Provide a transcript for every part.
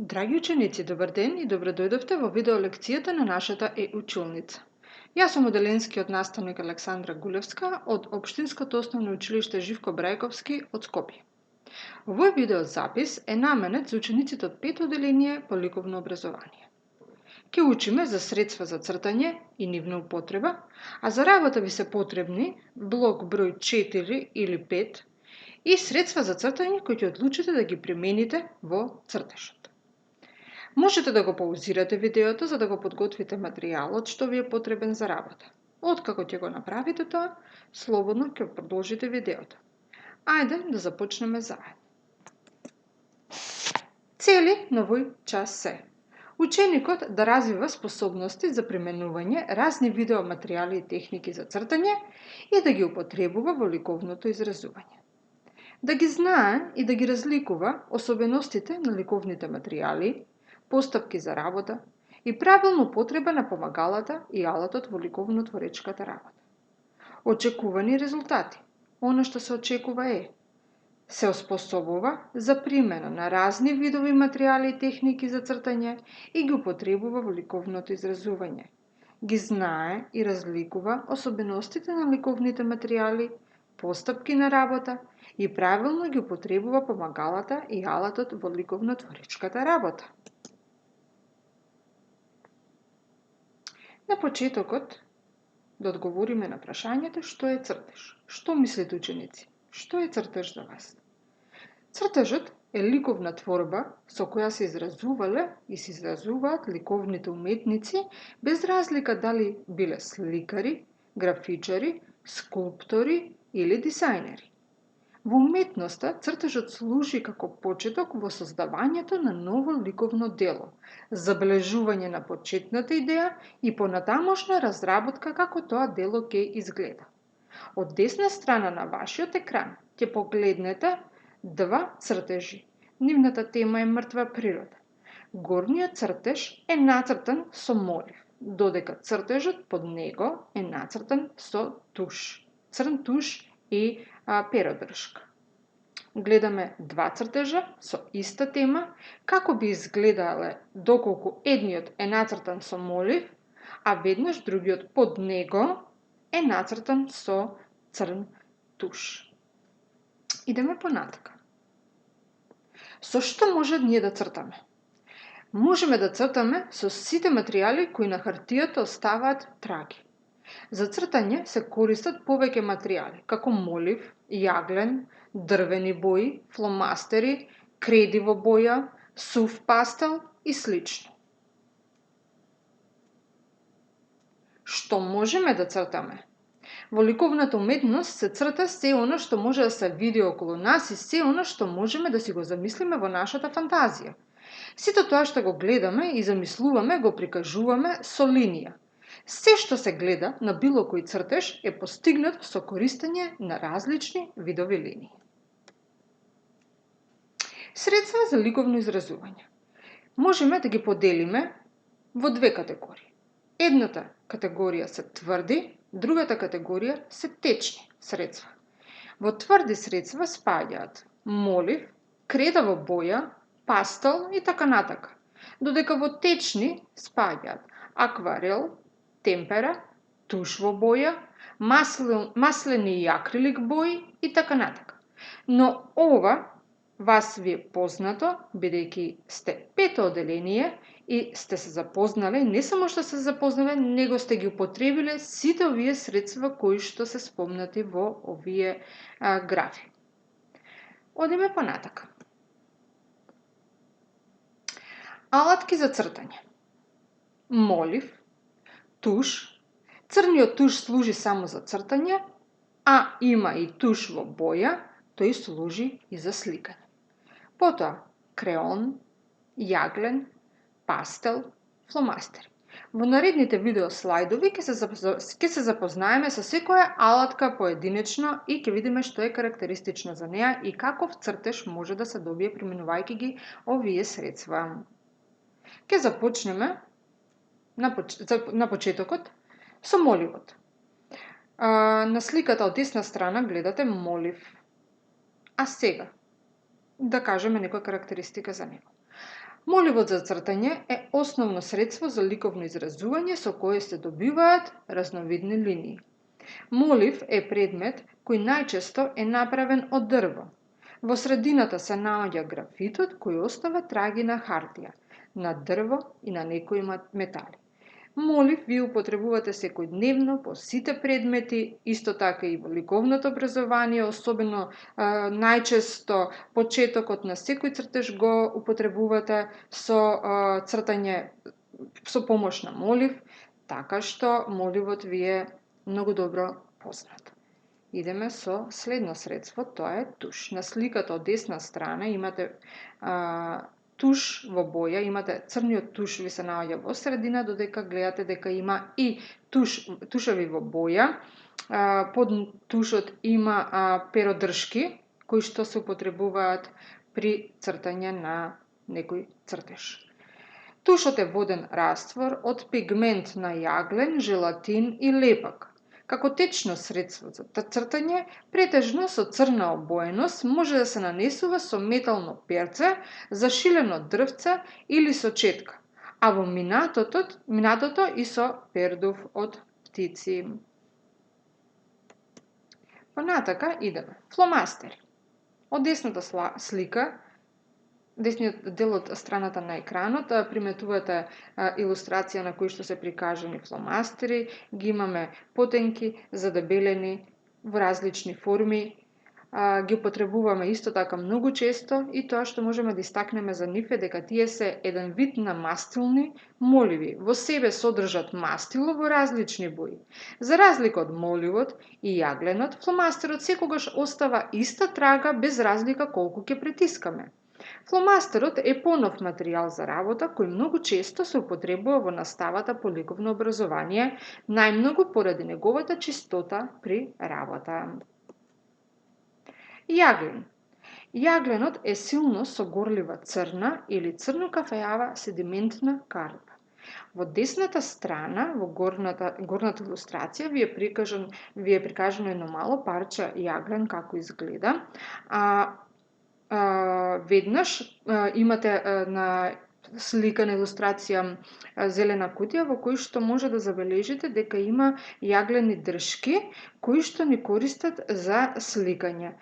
Драги ученици, добар ден и добро дојдовте во видеолекцијата на нашата училница. Јас сум моделенскиот наставник Александра Гулевска од Општинското основно училиште Живко Брајковски од Скопје. Овој видеозапис е наменет за учениците од 5 оделение по ликовно образование. Ке учиме за средства за цртање и нивна употреба, а за работа ви се потребни блок број 4 или 5 и средства за цртање кои ќе одлучите да ги примените во цртежот. Можете да го паузирате видеото за да го подготвите материјалот што ви е потребен за работа. Откако ќе го направите тоа, слободно ќе продолжите видеото. Ајде да започнеме заедно. Цели на овој час се: ученикот да развива способности за применување разни видеоматеријали и техники за цртање и да ги употребува во ликовното изразување. Да ги знае и да ги разликува особеностите на ликовните материјали, постапки за работа и правилна употреба на помагалата и алатот во ликовно-творечката работа. Очекувани резултати. Она што се очекува се оспособува за примена на разни видови материјали и техники за цртање и ги употребува во ликовното изразување. Ги знае и разликува особеностите на ликовните материјали, постапки на работа и правилно ги употребува помагалата и алатот во ликовно-творечката работа. На почетокот да одговориме на прашањето што е цртеж. Што мислите, ученици? Што е цртеж за вас? Цртежот е ликовна творба со која се изразувале и се изразуваат ликовните уметници без разлика дали биле сликари, графичари, скулптори или дизајнери. Во уметноста цртежот служи како почеток во создавањето на ново ликовно дело, забележување на почетната идеја и понатамошна разработка како тоа дело ќе изгледа. Од десна страна на вашиот екран ќе погледнете два цртежи. Нивната тема е мртва природа. Горниот цртеж е нацртан со молив, додека цртежот под него е нацртан со туш, црн туш и перодршка. Гледаме два цртежа со иста тема, како би изгледале доколку едниот е нацртан со молив, а веднаш другиот под него е нацртан со црн туш. Идеме понатака. Со што може ние да цртаме? Можеме да цртаме со сите материјали кои на хартијата оставаат траги. За цртање се користат повеќе материјали, како молив, јаглен, дрвени бои, фломастери, кредиво боја, сув пастел и слично. Што можеме да цртаме? Во ликовната уметност се црта се оно што може да се види околу нас и се оно што можеме да си го замислиме во нашата фантазија. Сето тоа што го гледаме и замислуваме го прикажуваме со линија. Се што се гледа на било кој цртеж е постигнат со користење на различни видови линии. Средства за ликовно изразување. Можеме да ги поделиме во две категории. Едната категорија се тврди, другата категорија се течни средства. Во тврди средства спаѓаат молив, кредава боја, пастел и така натака, додека во течни спаѓаат акварел, темпера, туш во боја, маслени и акрилик бои и така натака. Но ова вас ви е познато, бидејќи сте пето оделение и сте се запознале, не само што се запознале, него сте ги употребиле сите овие средства кои што се спомнати во овие графи. Одиме понатака. Алатки за цртање. Молив, туш. Црниот туш служи само за цртање, а има и туш во боја, тој служи и за сликање. Потоа, креон, јаглен, пастел, фломастери. Во наредните видео слайдови ќе се запознаеме со секоја алатка поединечно и ќе видиме што е карактеристично за неа и каков цртеж може да се добие применувајќи ги овие средства. Ќе започнеме на почетокот со моливот. На сликата од десна страна гледате молив. А сега да кажеме некоја карактеристика за него. Моливот за цртање е основно средство за ликовно изразување со кое се добиваат разновидни линии. Молив е предмет кој најчесто е направен од дрво. Во средината се наоѓа графитот кој остава траги на хартија, на дрво и на некои метали. Молив ви употребувате секојдневно по сите предмети, исто така и во ликовното образование, особено најчесто почетокот на секој цртеж го употребувате со цртање со помош на молив, така што моливот ви е многу добро познат. Идеме со следно средство, тоа е туш. На сликата од десна страна имате туш во боја, имате црниот туш ви се наоѓа во средина, додека гледате дека има и тушеви во боја. Под тушот има перодршки кои што се употребуваат при цртање на некој цртеж. Тушот е воден раствор од пигмент на јаглен, желатин и лепак. Како течно средство за цртање, претежно со црна обоеност, може да се нанесува со метално перце, зашилено дрвце или со четка, а во минатото и со пердув од птици. Понатака идеме. Фломастери. Од десната слика, десниот дел од страната на екранот, приметувате илустрација на кои што се прикажани фломастери, ги имаме потенки, задебелени во различни форми, ги употребуваме исто така многу често и тоа што можеме да истакнеме за нив е дека тие се еден вид на мастилни моливи. Во себе содржат мастило во различни бои. За разлика од моливот и јагленот, фломастерот секогаш остава иста трага без разлика колку ќе притискаме. Фломастерот е понов материјал за работа кој многу често се употребува во наставата по ликовно образование, најмногу поради неговата чистота при работа. Јаглен. Јагленот е силно согорлива црна или црно-кафеава седиментна карба. Во десната страна, во горната илустрација, ви е прикажано едно мало парче јаглен како изгледа, веднаш имате на слика на илустрација зелена кутија во кој што може да забележите дека има јаглени дршки кои што ни користат за сликање.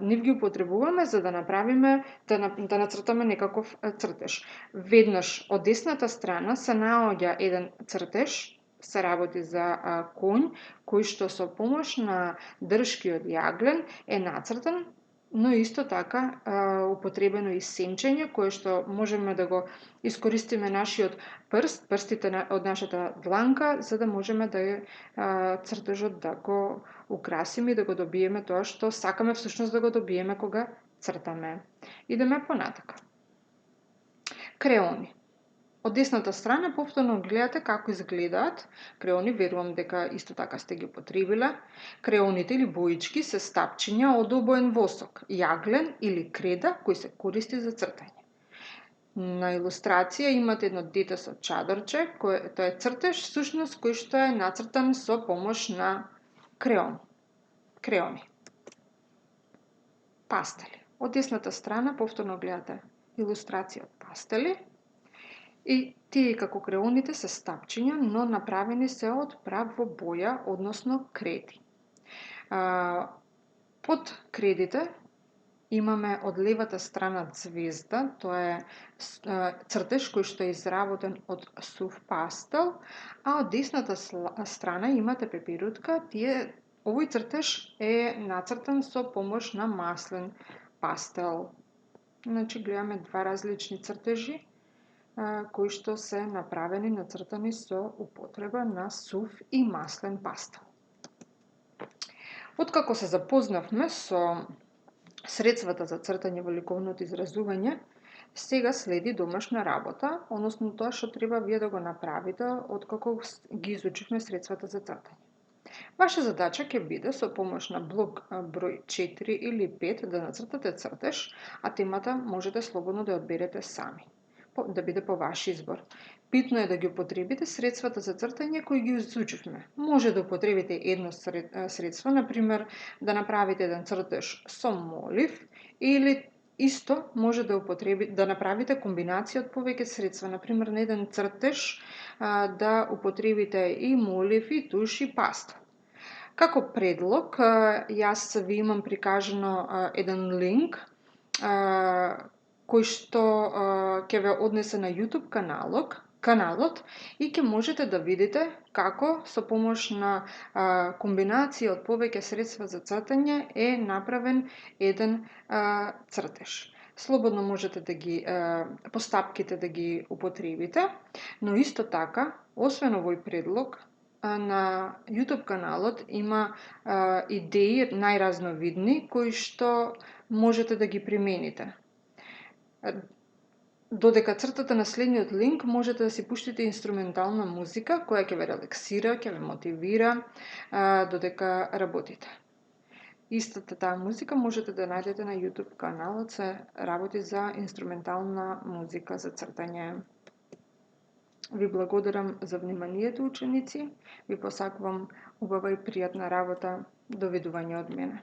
Нив ги употребуваме за да направиме, да нацртаме некаков цртеж. Веднаш од десната страна се наоѓа еден цртеж, се работи за конј кој што со помош на дршки од јаглен е нацртан, но исто така употребено и сенчење, кое што можеме да го искористиме нашиот прстите од нашата дланка, за да можеме да цртежот да го украсиме и да го добиеме тоа што сакаме всушност да го добиеме кога цртаме. Идеме понатака. Креони. Од десната страна повторно гледате како изгледаат креони, верувам дека исто така сте ги употребиле. Креоните или боички се стапчиња од обоен восок, јаглен или креда кој се користи за цртање. На илустрација имате едно дете со чадорче, тоа е цртеж всушност кој што е нацртан со помош на креони. Пастели. Од десната страна повторно гледате илустрација од пастели. И тие како креоните се стапчиња, но направени се од прав во боја, односно креди. Под кредите имаме од левата страна звезда, тоа е цртеж кој што е изработен од сув пастел, а од десната страна имате пепирутка, овој цртеж е нацртан со помош на маслен пастел. Значи гледаме два различни цртежи кои што се направени, нацртани со употреба на сув и маслен пастел. Откако се запознавме со средствата за цртање во ликовното изразување, сега следи домашна работа, односно тоа што треба вие да го направите откако ги изучивме средствата за цртање. Ваша задача ќе биде со помош на блок број 4 или 5 да нацртате цртеж, а темата можете слободно да ја одберете сами, да биде по ваш избор. Битно е да ги употребите средствата за цртање кои ги изучивме. Може да употребите едно средство, например, да направите еден цртеж со молив или Исто може да направите комбинација од повеќе средства, например на еден цртеж да употребите и молив, и туш, и паста. Како предлог, јас ви имам прикажано еден линк кој што ќе ве однесе на YouTube каналот и ќе можете да видите како со помош на комбинација од повеќе средства за цртање е направен еден цртеж. Слободно можете да ги постапките да ги употребите, но исто така, освен овој предлог, на YouTube каналот има идеи најразновидни кои што можете да ги примените. Додека цртате на следниот линк, можете да си пуштите инструментална музика која ќе ве релаксира, ќе ве мотивира додека работите. Истата таа музика можете да најдете на YouTube каналот, се работи за инструментална музика за цртање. Ви благодарам за вниманието, ученици. Ви посакувам убава и пријатна работа. Довидување од мене.